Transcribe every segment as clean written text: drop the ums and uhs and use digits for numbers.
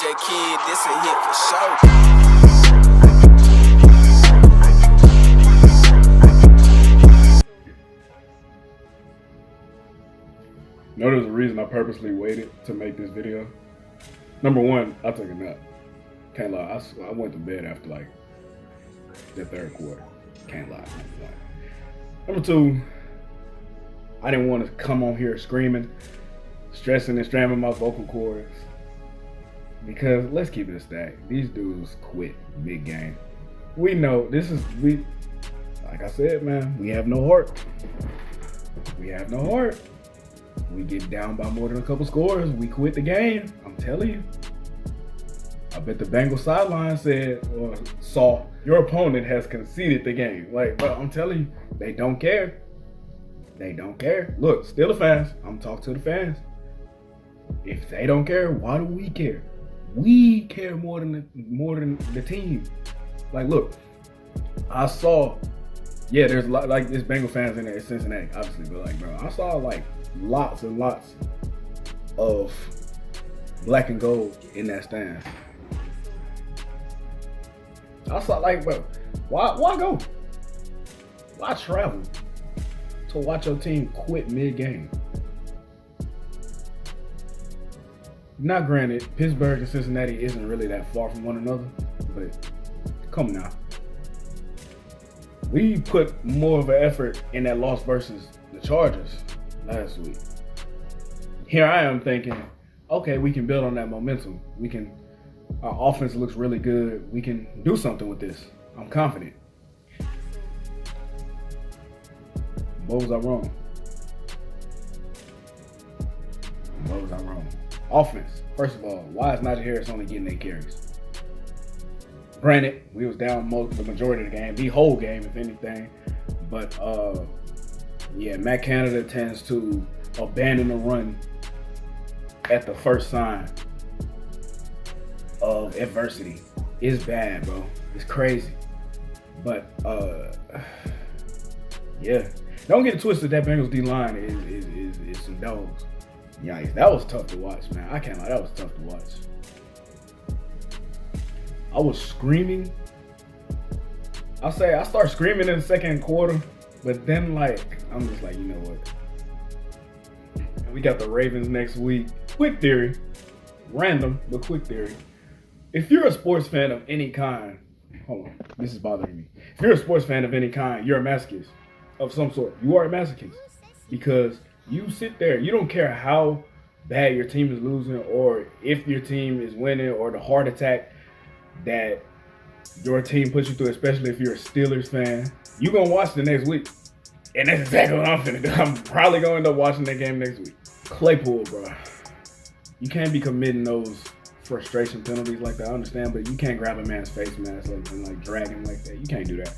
DJ Kid, this a hit for sure. You know, there's a reason I purposely waited to make this video. Number one, I took a nap. Can't lie, I went to bed after like the third quarter. Can't lie. Number two, I didn't want to come on here screaming, stressing and stramming my vocal cords. Because let's keep it a stack. These dudes quit big game. We know like I said, man, we have no heart. We have no heart. We get down by more than a couple scores, we quit the game. I'm telling you. I bet the Bengals sideline said or saw your opponent has conceded the game. Like, bro, I'm telling you, they don't care. They don't care. Look, still the fans. I'm talking to the fans. If they don't care, why do we care? We care more than the team. Like, look, I saw, yeah, there's like there's Bengal fans in there, it's Cincinnati, obviously, but like, bro, I saw like lots and lots of black and gold in that stand. I saw like, bro, why go? Why travel to watch your team quit mid-game? Now, granted, Pittsburgh and Cincinnati isn't really that far from one another, but come now. We put more of an effort in that loss versus the Chargers last week. Here I am thinking, okay, we can build on that momentum. Our offense looks really good. We can do something with this. I'm confident. What was I wrong? What was I wrong? Offense. First of all, why is Najee Harris only getting 8 carries? Granted, we was down the majority of the game, the whole game, if anything. But yeah, Matt Canada tends to abandon the run at the first sign of adversity. It's bad, bro. It's crazy. But yeah, don't get it twisted. That Bengals D line is some dogs. Yikes, that was tough to watch, man. I can't lie, that was tough to watch. I was screaming. I'll say I start screaming in the second quarter, but then like I'm just like, you know what? And we got the Ravens next week. Quick theory, random but quick theory. If you're a sports fan of any kind, hold on, this is bothering me. If you're a sports fan of any kind, you're a masochist of some sort. You are a masochist because you sit there, you don't care how bad your team is losing or if your team is winning or the heart attack that your team puts you through, especially if you're a Steelers fan. You're going to watch the next week. And that's exactly what I'm finna do. I'm probably going to end up watching that game next week. Claypool, bro. You can't be committing those frustration penalties like that. I understand, but you can't grab a man's face mask and like drag him like that. You can't do that.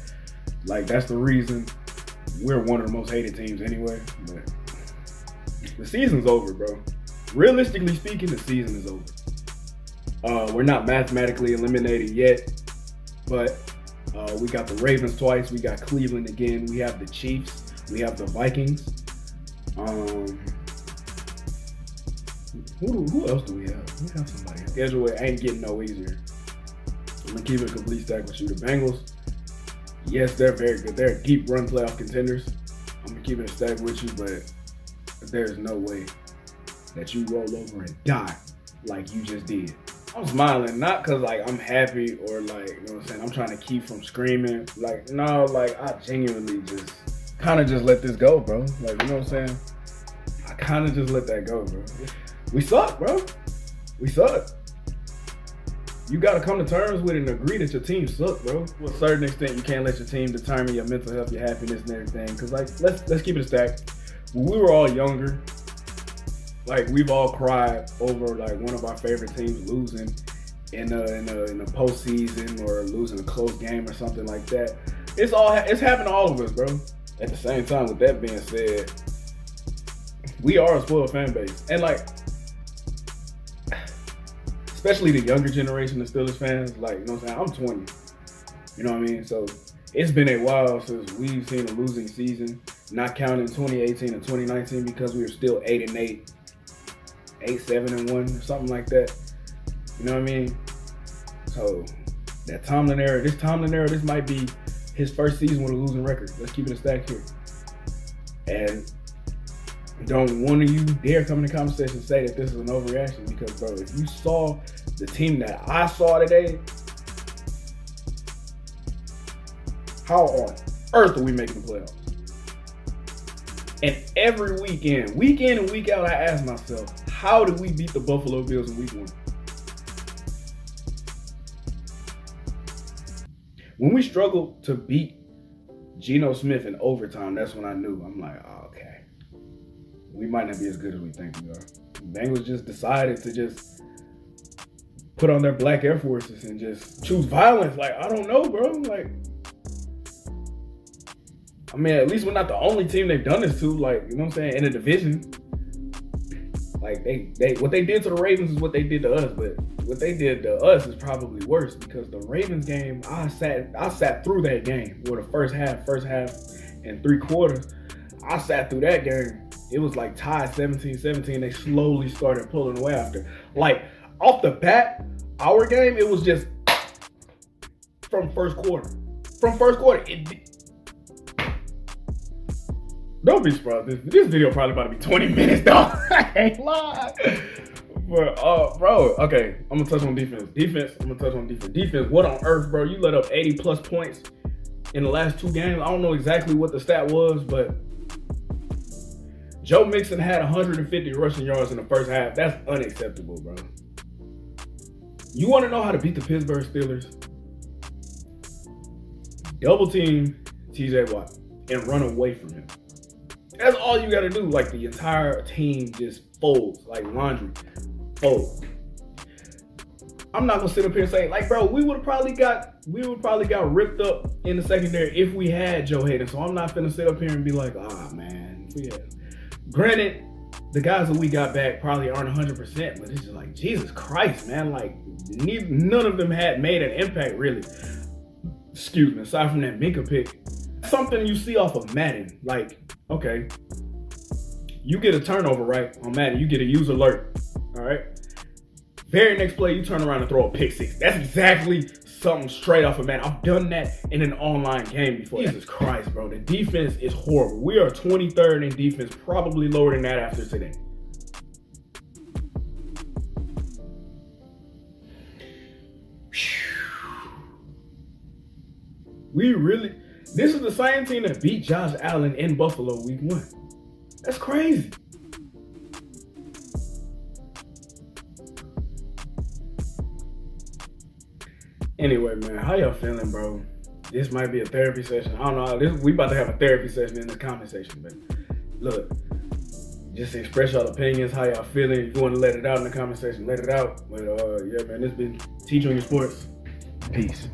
Like, that's the reason we're one of the most hated teams anyway. But the season's over, bro. Realistically speaking, the season is over. We're not mathematically eliminated yet, but we got the Ravens twice. We got Cleveland again. We have the Chiefs. We have the Vikings. Who else do we have? We have somebody. Schedule it ain't getting no easier. I'm gonna keep it a complete stack with you. The Bengals, yes, they're very good. They're deep run playoff contenders. I'm gonna keep it a stack with you, but there's no way that you roll over and die like you just did. I'm smiling, not because like I'm happy or like, you know what I'm saying, I'm trying to keep from screaming. Like, no, like I genuinely just kind of just let this go, bro. Like, you know what I'm saying? I kind of just let that go, bro. We suck, bro. We suck. You got to come to terms with it and agree that your team sucks, bro. To a certain extent, you can't let your team determine your mental health, your happiness, and everything. Because, like, let's keep it a stack. When we were all younger, like, we've all cried over, like, one of our favorite teams losing in the postseason or losing a close game or something like that. It's happened to all of us, bro. At the same time, with that being said, we are a spoiled fan base. And, like, especially the younger generation of Steelers fans, like, you know what I'm saying? I'm 20. You know what I mean? So it's been a while since we've seen a losing season, not counting 2018 and 2019 because we were still 8-8, 8-7-1, something like that. You know what I mean? So that Tomlin era, this might be his first season with a losing record. Let's keep it a stack here. And don't one of you dare come in the conversation and say that this is an overreaction, because, bro, if you saw the team that I saw today, how on earth are we making the playoffs? And every week in and week out, I ask myself, how did we beat the Buffalo Bills in week 1? When we struggled to beat Geno Smith in overtime, that's when I knew. I'm like, oh, okay, we might not be as good as we think we are. The Bengals just decided to just put on their black Air Forces and just choose violence. Like, I don't know, bro. Like, I mean, at least we're not the only team they've done this to. Like, you know what I'm saying? In a division, like they what they did to the Ravens is what they did to us, but what they did to us is probably worse, because the Ravens game, I sat through that game, or the first half and 3 quarters. I sat through that game. It was like tied 17-17. They slowly started pulling away after. Like, off the bat, our game, it was just from first quarter. Don't be surprised. This video probably about to be 20 minutes, dog. I ain't lying. But, bro, okay, I'm going to touch on defense. Defense, what on earth, bro? You let up 80-plus points in the last 2 games. I don't know exactly what the stat was, but Joe Mixon had 150 rushing yards in the first half. That's unacceptable, bro. You want to know how to beat the Pittsburgh Steelers? Double team TJ Watt and run away from him. That's all you got to do. Like, the entire team just folds like laundry. Folds. I'm not gonna sit up here and say, like, bro, we would probably got ripped up in the secondary if we had Joe Hayden. So I'm not finna sit up here and be like, man, if we had. Granted, the guys that we got back probably aren't 100%, but it's just like, Jesus Christ, man. Like, none of them had made an impact, really. Excuse me, aside from that Minka pick. Something you see off of Madden. Like, okay, you get a turnover, right? On Madden, you get a user alert, all right? Very next play, you turn around and throw a pick 6. That's exactly something straight off of Madden. I've done that in an online game before. Jesus Christ, bro. The defense is horrible. We are 23rd in defense, probably lower than that after today. This is the same team that beat Josh Allen in Buffalo week 1. That's crazy. Anyway, man, how y'all feeling, bro? This might be a therapy session. I don't know. We about to have a therapy session in this comment section, but look, just express y'all opinions, how y'all feeling. If you want to let it out in the comment section, let it out. But yeah, man, this has been T Junior Sports. Peace.